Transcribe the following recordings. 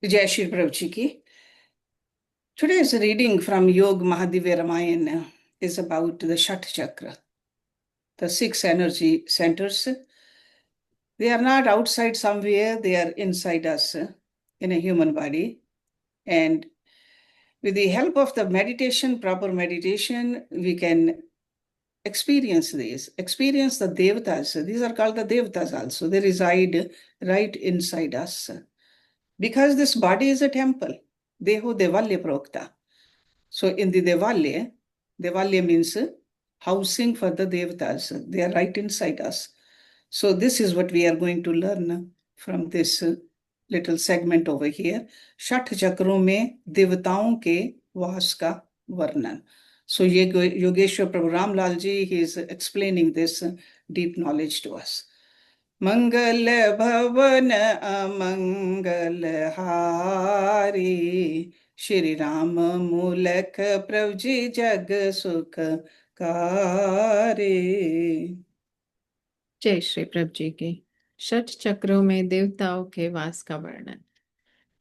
Jai Shri Prabhu Ji ki. Today's reading from Yog Mahadivya Ramayana is about the Shat Chakra, the six energy centers. They are not outside somewhere, they are inside us in a human body. And with the help of the meditation, proper meditation, we can experience these, experience the Devatas. These are called the Devatas also. They reside right inside us. Because this body is a temple. Deho Devalya Prokta. So in the Devalya, Devalya means housing for the Devatas. They are right inside us. So this is what we are going to learn from this little segment over here. Shat चक्रों में देवताओं के वास का वर्णन. So Yogeshwar Prabhu Ramlal ji, he is explaining this deep knowledge to us. मंगल भवन अमंगल हारी, श्री राम मूलक प्रभु जी जग सुख कारी. जय श्री प्रभु जी की. षट चक्रों में देवताओं के वास का वर्णन.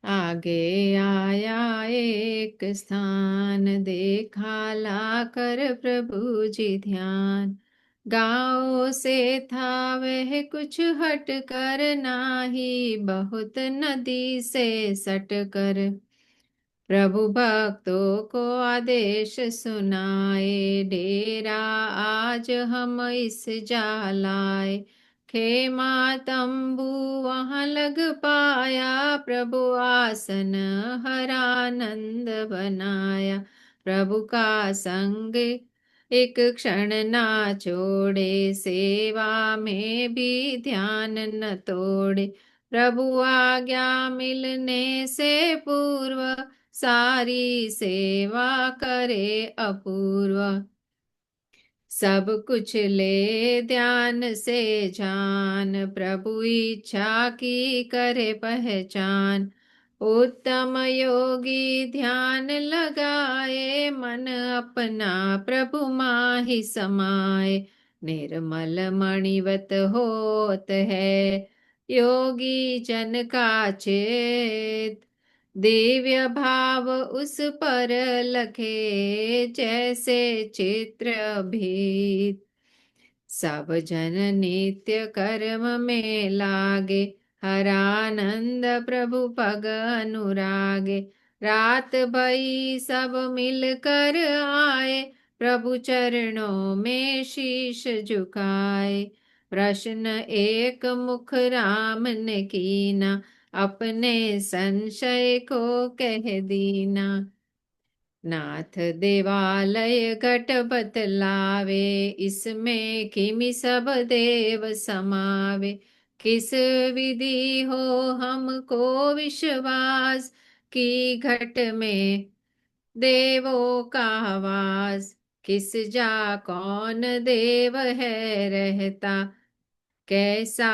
आगे आया एक स्थान, देखा ला कर प्रभु जी ध्यान. गाँव से था वह कुछ हट कर, नाही बहुत नदी से सट कर. प्रभु भक्तों को आदेश सुनाए, डेरा आज हम इस जा लाए. खेमा तंबू वहां लग पाया, प्रभु आसन हरानंद बनाया. प्रभु का संग एक क्षण ना छोड़े, सेवा में भी ध्यान न तोड़े. प्रभु आज्ञा मिलने से पूर्व, सारी सेवा करे अपूर्व. सब कुछ ले ध्यान से जान, प्रभु इच्छा की करे पहचान. उत्तम योगी ध्यान लगाए, मन अपना प्रभु माहि समाए. निर्मल मणिवत होत है, योगी जन का चेत. दिव्य भाव उस पर लखे, जैसे चित्र भीत. सब जन नित्य कर्म में लागे, हरानंद प्रभु पग अनुरागे. रात भई सब मिलकर आए, प्रभु चरणों में शीश झुकाए. प्रश्न एक मुख राम ने कीना, अपने संशय को कह दीना. नाथ देवालय घट बतलावे, इसमें किमि सब देव समावे. किस विधि हो हमको विश्वास, की घट में देवों का वास. किस जा कौन देव है रहता, कैसा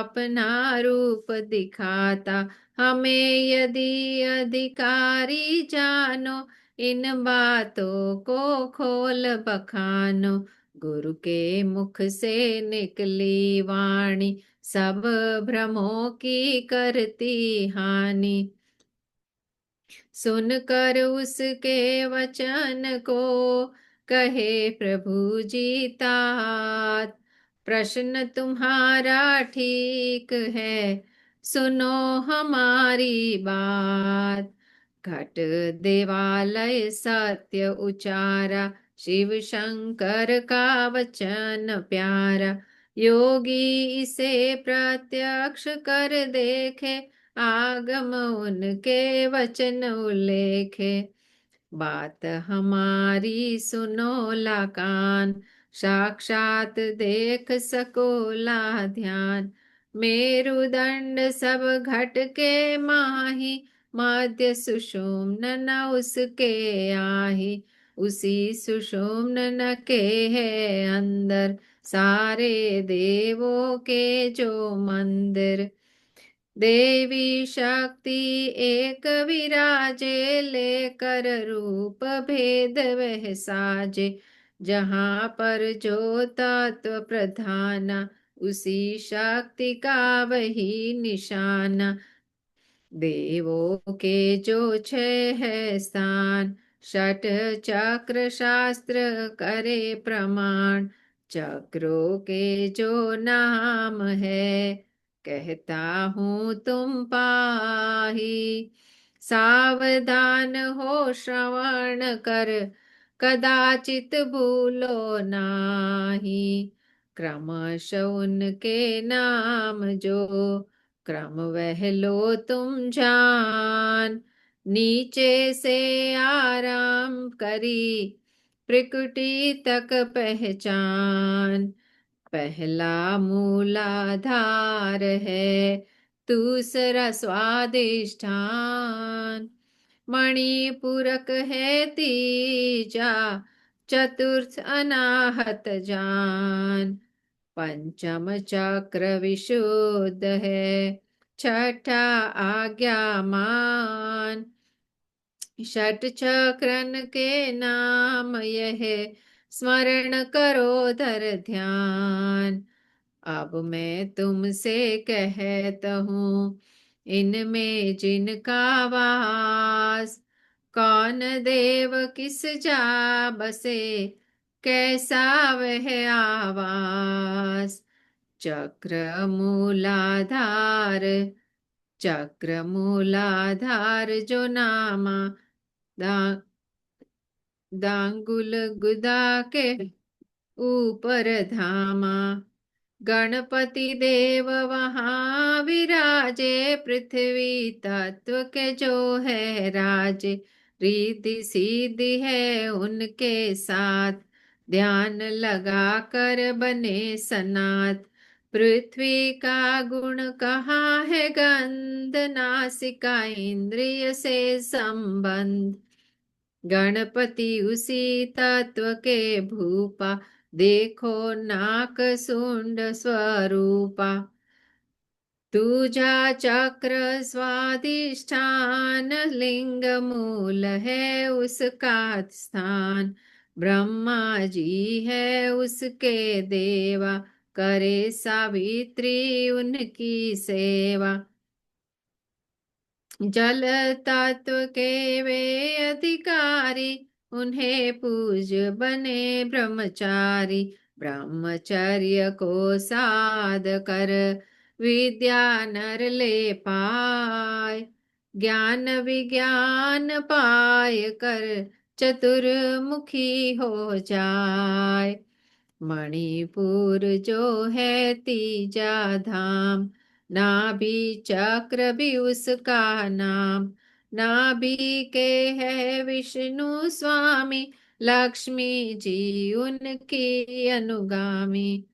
अपना रूप दिखाता. हमें यदि अधिकारी जानो, इन बातों को खोल बखानो. गुरु के मुख से निकली वाणी, सब भ्रमों की करती हानि. सुनकर उसके वचन को, कहे प्रभु जी तात. प्रश्न तुम्हारा ठीक है, सुनो हमारी बात. घट देवालय सत्य उचारा, शिव शंकर का वचन प्यारा. योगी इसे प्रत्यक्ष कर देखे, आगम उनके वचन उल्लेखे. बात हमारी सुनो ला कान, साक्षात देख सको ला ध्यान. मेरुदंड सब घट के माही, मध्य सुषुम्न न उसके आही. उसी सुषुम्न के है अंदर, सारे देवों के जो मंदिर. देवी शक्ति एक विराजे, लेकर रूप भेद वह साजे. जहाँ पर जो तत्व प्रधाना, उसी शक्ति का वही निशाना. देवों के जो छह है स्थान, षट चक्र शास्त्र करे प्रमाण। चक्रों के जो नाम है, कहता हूँ तुम पाही। सावधान हो श्रवण कर, कदाचित भूलो नाही। क्रमश उनके नाम जो, क्रम वह लो तुम जान। नीचे से आरंभ करी, प्रकृति तक पहचान। पहला मूलाधार है, दूसरा स्वादिष्ठान। मणिपूरक है तीजा, चतुर्थ अनाहत जान। पंचम चक्र विशुद्ध है, छठा आज्ञा मान। षट चक्रन के नाम यह, स्मरण करो धर ध्यान। अब मैं तुमसे कहता हूँ, इनमें जिनका वास। कौन देव किस जा बसे, कैसा वह आवास। चक्र मूलाधार, चक्र मूलाधार जो नामा, दा, दांगुल गुदा के ऊपर धामा। गणपति देव वहाँ विराजे, पृथ्वी तत्व के जो है राजे। रिद्धि सिद्धि है उनके साथ, ध्यान लगा कर बने सनात। पृथ्वी का गुण कहाँ है गंध, नासिका इंद्रिय से संबंध। गणपति उसी तत्व के भूपा, देखो नाक सुंड स्वरूपा। तुझा चक्र स्वादिष्ठान, लिंग मूल है उसका स्थान। ब्रह्मा जी है उसके देवा, करे सावित्री उनकी सेवा। जल तत्व के वे अधिकारी, उन्हें पूज बने ब्रह्मचारी। ब्रह्मचर्य को साध कर, विद्या नर ले पाए। ज्ञान विज्ञान पाय कर, चतुर्मुखी हो जाए। मणिपुर जो है तीजा धाम, नाभि चक्र भी उसका नाम। नाभि के है विष्णु स्वामी, लक्ष्मी जी उनकी अनुगामी।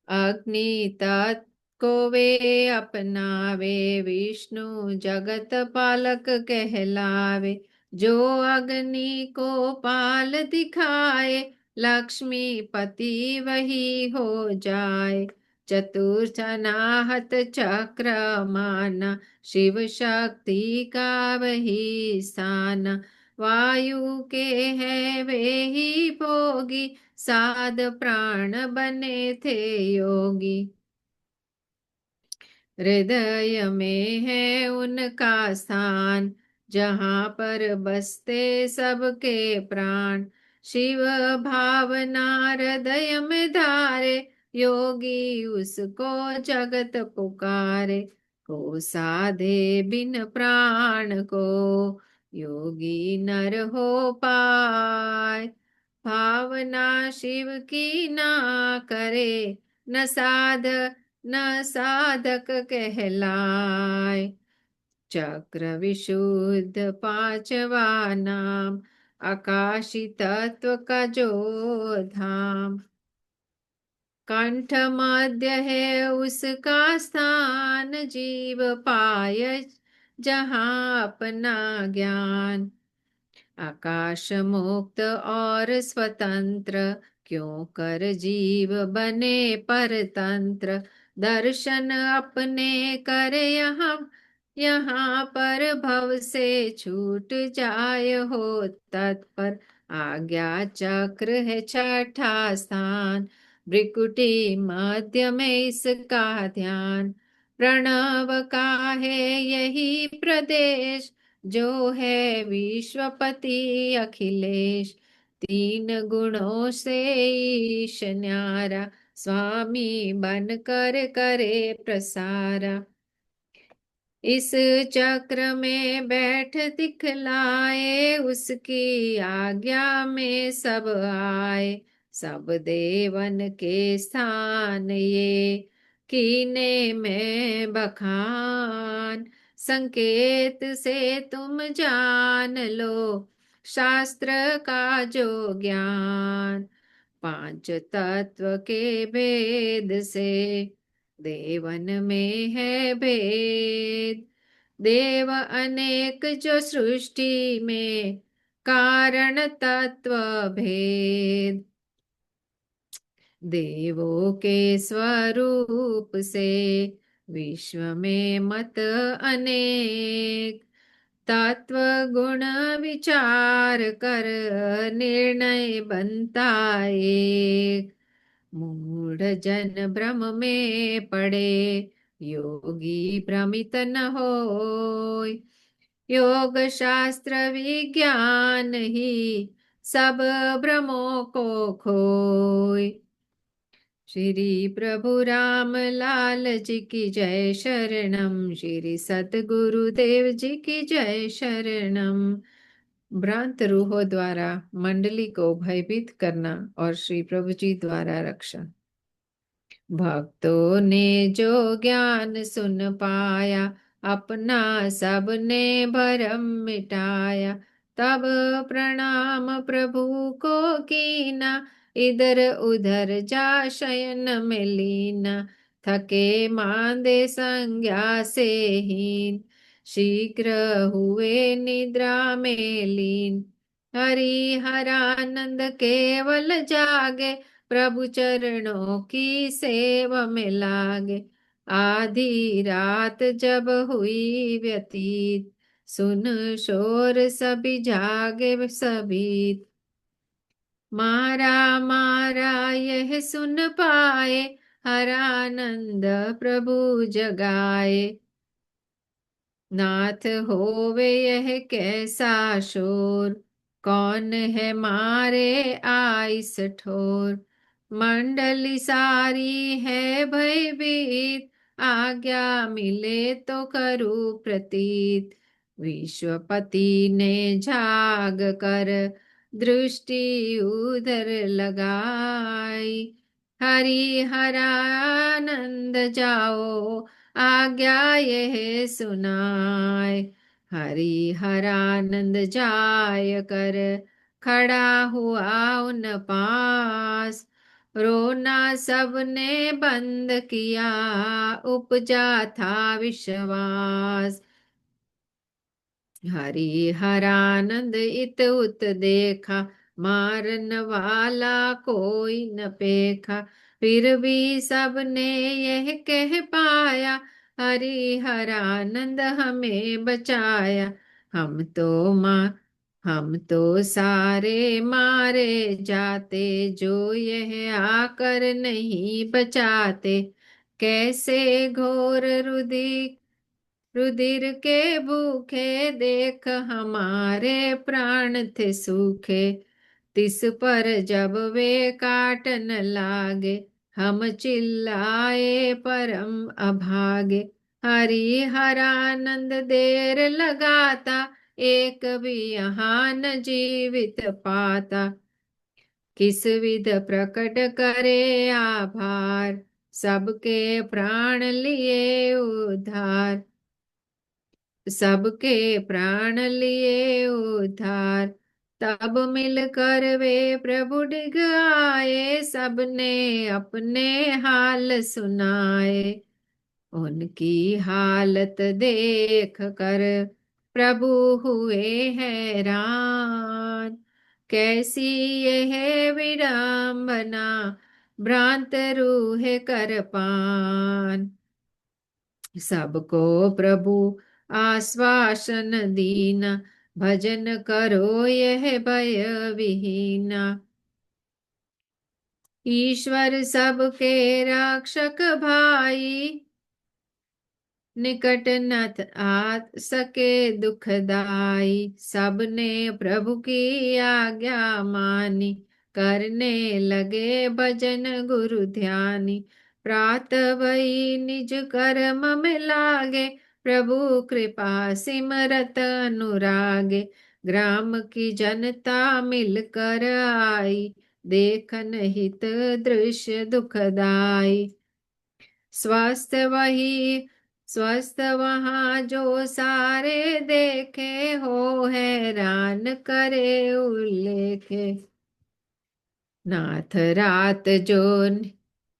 अग्नि तत्व को वे अपनावे, विष्णु जगत पालक कहलावे। जो अग्नि को पाल दिखाए, लक्ष्मी पति वही हो जाए। चतुर्थ अनाहत चक्र माना, शिव शक्ति का वही स्थान। वायु के है वे ही भोगी, साध प्राण बने थे योगी। हृदय में है उनका स्थान, जहाँ पर बसते सबके प्राण। शिव भावना हृदय में धारे, योगी उसको जगत पुकारे। को साधे बिन प्राण को, योगी नर हो पाए। भावना शिव की ना करे, न साध न साधक कहलाए। चक्र विशुद्ध पांचवा नाम, आकाशी तत्व का जो धाम। कंठ मध्य है उसका स्थान, जीव पाय जहाँ अपना ज्ञान। आकाश मुक्त और स्वतंत्र, क्यों कर जीव बने परतंत्र। दर्शन अपने करे यहाँ, यहाँ पर भव से छूट जाय हो तत्पर। आज्ञा चक्र है छठा स्थान, भ्रिकुटी मध्य में इसका ध्यान। प्रणव का है यही प्रदेश, जो है विश्वपति अखिलेश। तीन गुणों से ईश न्यारा, स्वामी बनकर करे प्रसारा। इस चक्र में बैठ दिखलाए, उसकी आज्ञा में सब आए। सब देवन के स्थान ये, कीने में बखान। संकेत से तुम जान लो, शास्त्र का जो ज्ञान। पांच तत्व के भेद से, देवन में है भेद। देव अनेक जो सृष्टि में, कारण तत्व भेद। देवों के स्वरूप से, विश्व में मत अनेक। तत्व गुण विचार कर, निर्णय बनता एक। मूढ़ जन भ्रम में पड़े, योगी भ्रमित न होय। योग शास्त्र विज्ञान ही, सब भ्रमों को खोय। श्री प्रभु राम लाल जी की जय शरणम, श्री सतगुरुदेव जी की जय शरणम। भ्रांत रूहों द्वारा मंडली को भयभीत करना और श्री प्रभु जी द्वारा रक्षा। भक्तों ने जो ज्ञान सुन पाया, अपना सबने भरम मिटाया। तब प्रणाम प्रभु को कीना, इधर उधर जा शयन में लीना। थके मांदे संज्ञा से हीन, शीघ्र हुए निद्रा में लीन। हरि हरानंद केवल जागे, प्रभु चरणों की सेवा में लागे। आधी रात जब हुई व्यतीत, सुन शोर सभी जागे सभी। मारा मारा यह सुन पाए, हरानंद प्रभु जगाए। नाथ होवे यह कैसा शोर, कौन है मारे आइस ठोर। मंडली सारी है भयभीत, आज्ञा मिले तो करूं प्रतीत। विश्वपति ने झाग कर, दृष्टि उधर लगाई। हरि हरानंद जाओ, आज्ञा यह सुनाय। हरि हरानंद जाय कर, खड़ा हुआ उन पास। रोना सबने बंद किया, उपजा था विश्वास। हरि हरानंद इत उत देखा, मारन वाला कोई न पेखा। फिर भी सबने यह कह पाया, हरि हरानंद हमें बचाया। हम तो माँ हम तो सारे मारे जाते, जो यह आकर नहीं बचाते। कैसे घोर रुधिर के भूखे, देख हमारे प्राण थे सूखे। तिस पर जब वे काटन लागे, हम चिल्लाए परम अभागे। हरि हरानंद देर लगाता, एक भी यहाँ न जीवित पाता। किस विध प्रकट करे आभार, सबके प्राण लिए उद्धार। सबके प्राण लिए उद्धार। तब मिलकर वे प्रभु डिग आए, सबने अपने हाल सुनाए। उनकी हालत देख कर प्रभु हुए हैरान। कैसी यह विडंबना, भ्रांत रूह कर पान। सबको प्रभु आश्वासन दीना, भजन करो यह भय विहीना। ईश्वर सबके रक्षक भाई, निकट न आ सके दुखदाई। सबने प्रभु की आज्ञा मानी, करने लगे भजन गुरु ध्यानी। प्रातः भई निज कर्म में लागे, प्रभु कृपा सिमरत अनुरागे। ग्राम की जनता मिलकर आई, देखन हित दृश्य दुखदाई। स्वस्थ वही स्वस्थ वहाँ जो सारे देखे, हो हैरान करे उल्लेखे। नाथ रात जो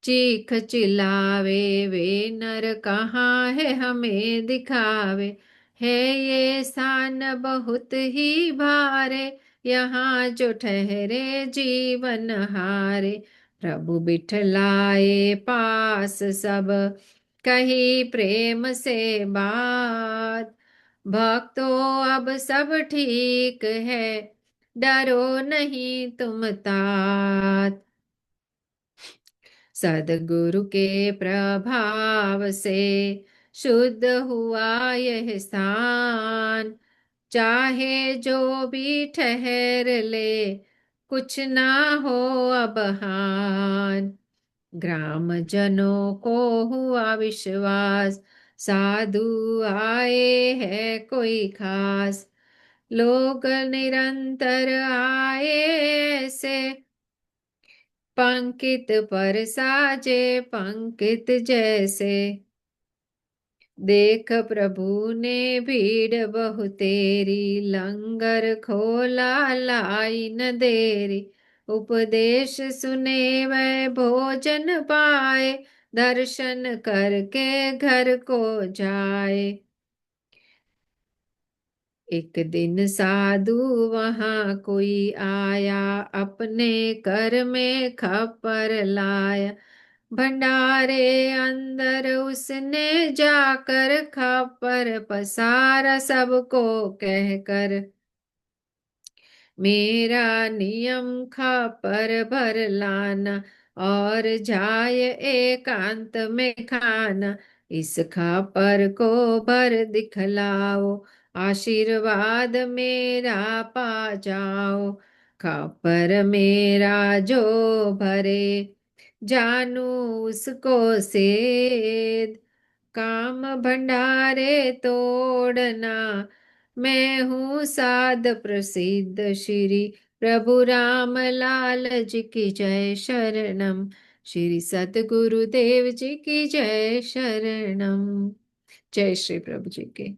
चीख चिल्लावे, वे नर कहाँ है हमें दिखावे। है ये स्थान बहुत ही भारे, यहाँ जो ठहरे जीवन हारे। प्रभु बिठलाए पास सब, कही प्रेम से बात। भक्तों अब सब ठीक है, डरो नहीं तुम तात। सदगुरु के प्रभाव से शुद्ध हुआ यह स्थान। चाहे जो भी ठहर ले, कुछ ना हो अब हान। ग्राम जनों को हुआ विश्वास, साधु आए है कोई खास। लोग निरंतर आए ऐसे, पंकित पर साजे पंकित जैसे। देख प्रभु ने भीड़ बहुतेरी, लंगर खोला लाई न देरी। उपदेश सुने वह भोजन पाए, दर्शन करके घर को जाए। एक दिन साधु वहां कोई आया, अपने कर में खप्पर लाया। भंडारे अंदर उसने जाकर, खप्पर पसारा सबको कहकर। मेरा नियम खापर भर लाना, और जाय एकांत में खाना। इस खापर को भर दिखलाओ, आशीर्वाद मेरा पा जाओ। खापर मेरा जो भरे, जानू उसको सेध। काम भंडारे तोड़ना, मैं हूँ साध प्रसिद्ध। श्री प्रभु राम लाल जी की जय शरणम। श्री सतगुरुदेव जी की जय शरणम। जय श्री प्रभु जी की।